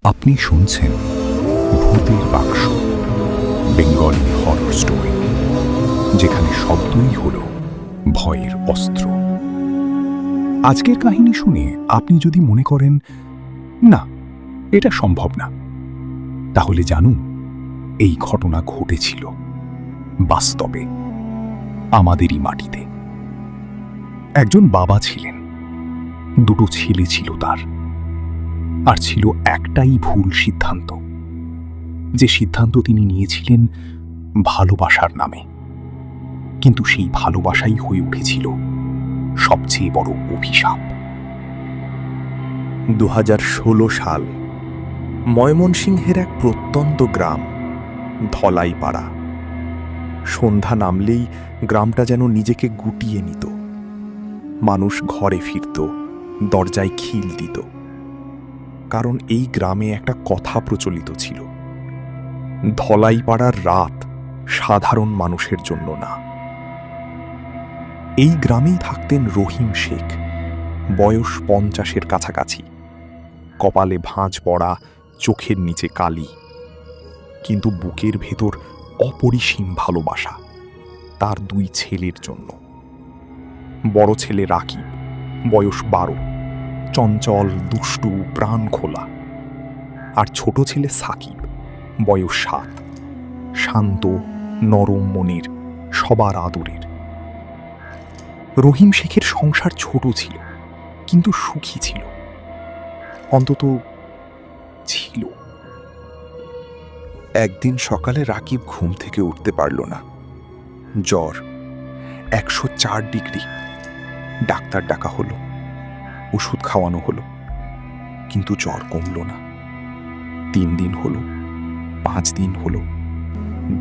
আপনি শুনছেন ভূতের বাক্স, বেঙ্গলি হরর স্টোরি, যেখানে শব্দই হল ভয়ের অস্ত্র। আজকের কাহিনী শুনে আপনি যদি মনে করেন না, এটা সম্ভব না, তাহলে জানুন এই ঘটনা ঘটেছিল বাস্তবে, আমাদেরই মাটিতে। একজন বাবা ছিলেন, দুটো ছেলে ছিল তার, আর ছিল একটাই ভুল সিদ্ধান্ত, যে সিদ্ধান্ত তিনি নিয়েছিলেন ভালোবাসার নামে। কিন্তু সেই ভালোবাসাই হয়ে উঠেছিল সবচেয়ে বড় অভিশাপ। 2016 সাল, ময়মনসিংহের এক প্রত্যন্ত গ্রাম ধলাইপাড়া। সন্ধ্যা নামলেই গ্রামটা যেন নিজেকে গুটিয়ে নিত। মানুষ ঘরে ফিরত, দরজায় খিল দিত, কারণ এই গ্রামে একটা কথা প্রচলিত ছিল: ধলাইপাড়ার রাত সাধারণ মানুষের জন্য না। এই গ্রামেই থাকতেন রহিম শেখ, বয়স 50-এর কাছাকাছি, কপালে ভাঁজ পড়া, চোখের নিচে কালি, কিন্তু বুকের ভেতর অপরিসীম ভালোবাসা তার 2 ছেলের জন্য। বড় ছেলে রাকিব, বয়স 12, চঞ্চল, দুষ্টু, প্রাণ খোলা। আর ছোট ছেলে সাকিব, বয়স 7, শান্ত, নরম মনের, সবার আদরের। রহিম শেখের সংসার ছোট ছিল, কিন্তু সুখী ছিল, অন্তত ছিল। একদিন সকালে রাকিব ঘুম থেকে উঠতে পারল না। জ্বর 104 ডিগ্রি। ডাক্তার ডাকা হলো, ওষুধ খাওয়ানো হলো, কিন্তু জ্বর কমল না। 3 দিন হলো, 5 দিন হলো,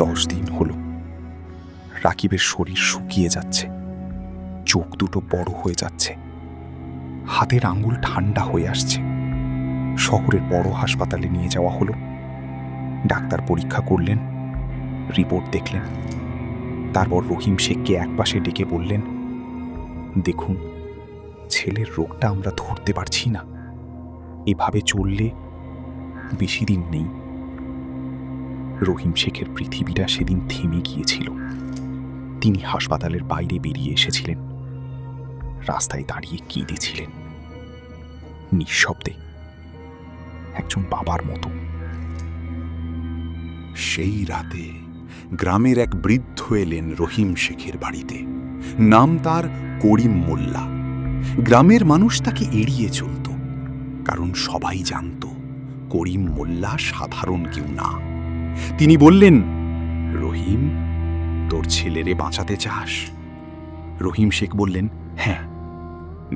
10 দিন হলো। রাকিবের শরীর শুকিয়ে যাচ্ছে, চোখ দুটো বড় হয়ে যাচ্ছে, হাতের আঙ্গুল ঠান্ডা হয়ে আসছে। শহরের বড় হাসপাতালে নিয়ে যাওয়া হলো। ডাক্তার পরীক্ষা করলেন, রিপোর্ট দেখলেন। তারপর রহিম শেখকে একপাশে ডেকে বললেন, দেখুন, ছেলের রোগটা আমরা ধরতে পারছি না, এভাবে চললে বেশি দিন নেই। রহিম শেখের পৃথিবীটা সেদিন থেমে গিয়েছিল। তিনি হাসপাতালের বাইরে বেরিয়ে এসেছিলেন, রাস্তায় দাঁড়িয়ে কেঁদেছিলেন, নিঃশব্দে, একজন বাবার মতো। সেই রাতে গ্রামের এক বৃদ্ধ এলেন রহিম শেখের বাড়িতে। নাম তার করিম মোল্লা। গ্রামের মানুষ তাকে এড়িয়ে চলত, কারণ সবাই জানত করিম মোল্লা সাধারণ কেউ না। তিনি বললেন, রহিম, তোর ছেলেরে বাঁচাতে চাস? রহিম শেখ বললেন, হ্যাঁ,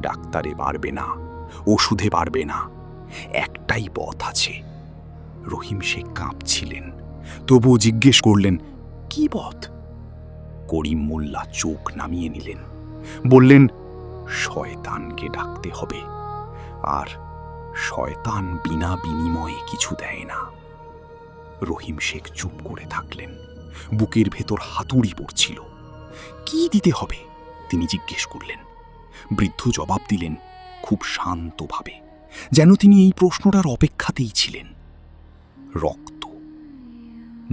ডাক্তারে পারবে না, ওষুধে পারবে না, একটাই পথ আছে। রহিম শেখ কাঁপছিলেন, তবুও জিজ্ঞেস করলেন, কি পথ? করিম মোল্লা চোখ নামিয়ে নিলেন, বললেন, শয়তানকে ডাকতে হবে, আর শয়তান বিনা বিনিময়ে কিছু দেয় না। রহিম শেখ চুপ করে থাকলেন, বুকের ভেতর হাতুড়ি পড়ছিল। কি দিতে হবে তিনি জিজ্ঞেস করলেন। বৃদ্ধ জবাব দিলেন খুব শান্তভাবে, যেন তিনি এই প্রশ্নটার অপেক্ষাতেই ছিলেন। রক্ত,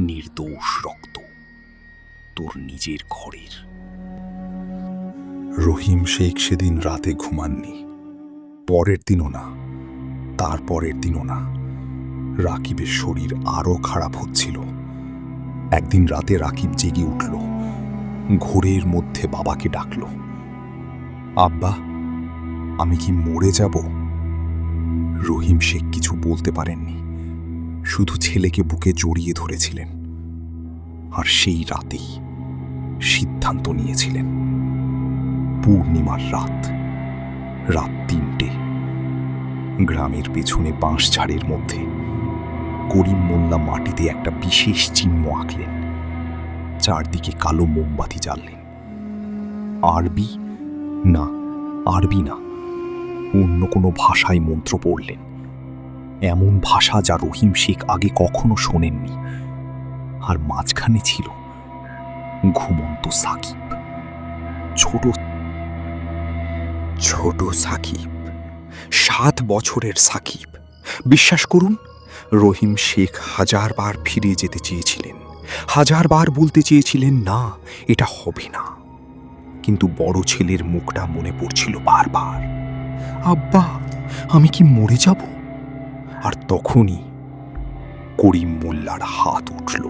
নির্দোষ রক্ত, তোর নিজের ঘরের। রহিম শেখ সেদিন রাতে ঘুমাননি, পরের দিনও না, তারপরের দিনও না। রাকিবের শরীর আরো খারাপ হচ্ছিল। একদিন রাতে রাকিব জেগে উঠল, ঘোরের মধ্যে বাবাকে ডাকল, আব্বা, আমি কি মরে যাব? রহিম শেখ কিছু বলতে পারেননি, শুধু ছেলেকে বুকে জড়িয়ে ধরেছিলেন। আর সেই রাতেই সিদ্ধান্ত নিয়েছিলেন। পূর্ণিমার রাত, রাত 3টে, গ্রামের পেছনে বাঁশঝাড়ের মধ্যে করিম মোল্লা মাটিতে একটা বিশেষ চিহ্ন আঁকলেন, চারদিকে কালো মোমবাতি জ্বাললেন। আরবি না, আরবি না, অন্য কোনো ভাষায় মন্ত্র পড়লেন, এমন ভাষা যা রহিম শেখ আগে কখনো শোনেননি। আর মাঝখানে ছিল ঘুমন্ত সাকিব, ছোট ছোট সাকিব, 7 বছরের সাকিব। বিশ্বাস করুন, রহিম শেখ হাজারবার ফিরে যেতে চেয়েছিলেন, হাজারবার বলতে চেয়েছিলেন না, এটা হবে না। কিন্তু বড় ছেলের মুখটা মনে পড়ছিল বারবার। আব্বা, আমি কি মরে যাব? আর তখনই করিম মোল্লার হাত উঠল।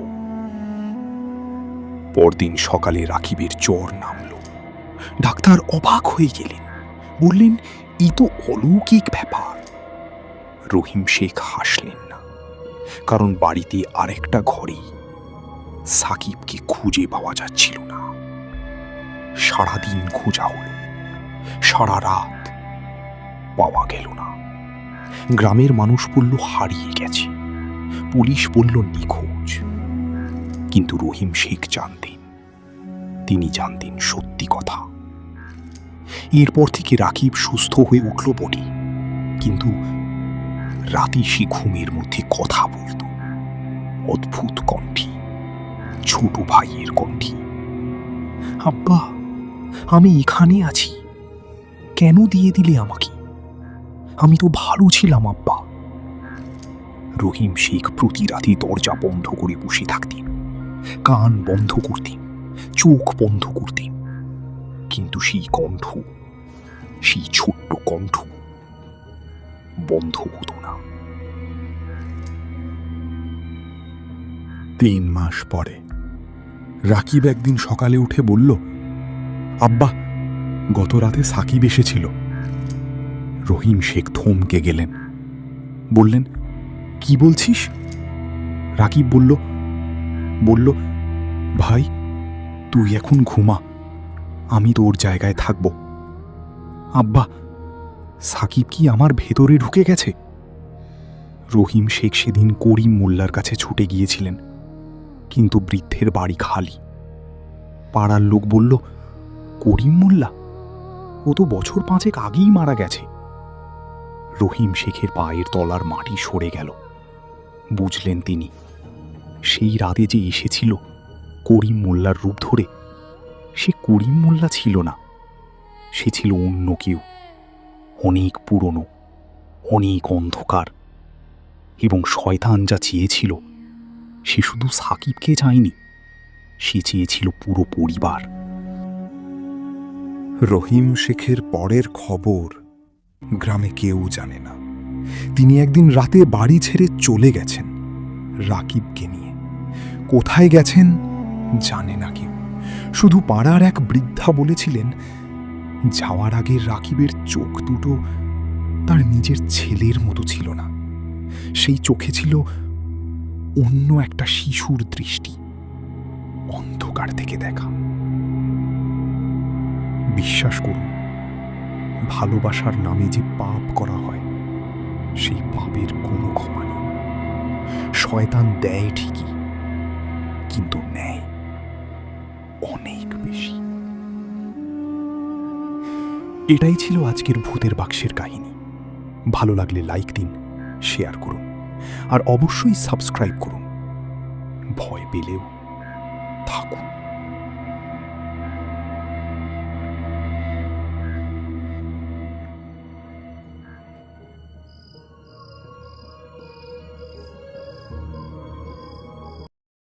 পরদিন সকালে রাকিবের জ্বর নামল। ডাক্তার অবাক হয়ে গেলেন, বললেন, এই তো অলৌকিক ব্যাপার। রহিম শেখ হাসলেন না, কারণ বাড়িতে আরেকটা ঘরে সাকিবকে খুঁজে পাওয়া যাচ্ছিল না। সারাদিন খোঁজা হলো, সারা রাত, পাওয়া গেল না। গ্রামের মানুষ বলল হারিয়ে গেছে, পুলিশ বলল নিখোঁজ। কিন্তু রহিম শেখ জানতেন, তিনি জানতেন সত্যি কথা। এরপর থেকে রাকিব সুস্থ হয়ে উঠল বটে, কিন্তু রাতে সে ঘুমের মধ্যে কথা বলত, অদ্ভুত কণ্ঠে, ছোট ভাইয়ের কণ্ঠে। আব্বা, আমি এখানে আছি, কেন দিয়ে দিলে আমাকে? আমি তো ভালো ছিলাম আব্বা। রহিম শেখ প্রতি রাতে দরজা বন্ধ করে বসে থাকতেন, কান বন্ধ করতেন, চোখ বন্ধ করতেন, কিন্তু সেই কণ্ঠ, সেই ছোট্ট কণ্ঠ বন্ধ হতো না। 3 মাস পরে রাকিব একদিন সকালে উঠে বলল, আব্বা, গত রাতে সাকিব এসেছিল। রহিম শেখ থমকে গেলেন, বললেন, কি বলছিস? রাকিব বলল, ভাই, তুই এখন ঘুমা, আমি তোর জায়গায় থাকব। আব্বা, সাকিব কি আমার ভেতরে ঢুকে গেছে? রহিম শেখ সেদিন করিম মোল্লার কাছে ছুটে গিয়েছিলেন, কিন্তু বৃদ্ধের বাড়ি খালি। পাড়ার লোক বলল, করিম মোল্লা? ও তো বছর 5 আগেই মারা গেছে। রহিম শেখের পায়ের তলার মাটি সরে গেল। বুঝলেন তিনি, সেই রাতে যে এসেছিল করিম মোল্লার রূপ ধরে, সে করিম মোল্লা ছিল না, সে ছিল অন্য কেউ, অনেক পুরনো, অনেক অন্ধকার। এবং শয়তান যা চেয়েছিল, সে শুধু সাকিবকে চায়নি, সে চেয়েছিল পুরো পরিবার। রহিম শেখের পরের খবর গ্রামে কেউ জানে না। তিনি একদিন রাতে বাড়ি ছেড়ে চলে গেছেন রাকিবকে নিয়ে। কোথায় গেছেন জানে না কেউ, শুধু পাড়ার এক বৃদ্ধা বলেছিলেন, যাওয়ার আগে রাকিবের চোখ দুটো তার নিজের ছেলের মতো ছিল না, সেই চোখে ছিল অন্য একটা শিশুর দৃষ্টি, অন্ধকার থেকে দেখা। বিশ্বাস করুন, ভালোবাসার নামে যে পাপ করা হয়, সেই পাপের কোনো ক্ষমা নেই। শয়তান দেয় ঠিকই, কিন্তু নেয় অনেক বেশি। এটাই ছিল আজকের ভূতের বাক্সের কাহিনী। ভালো লাগলে লাইক দিন, শেয়ার করুন, আর অবশ্যই সাবস্ক্রাইব করুন। ভয় পেলেও থাকুন।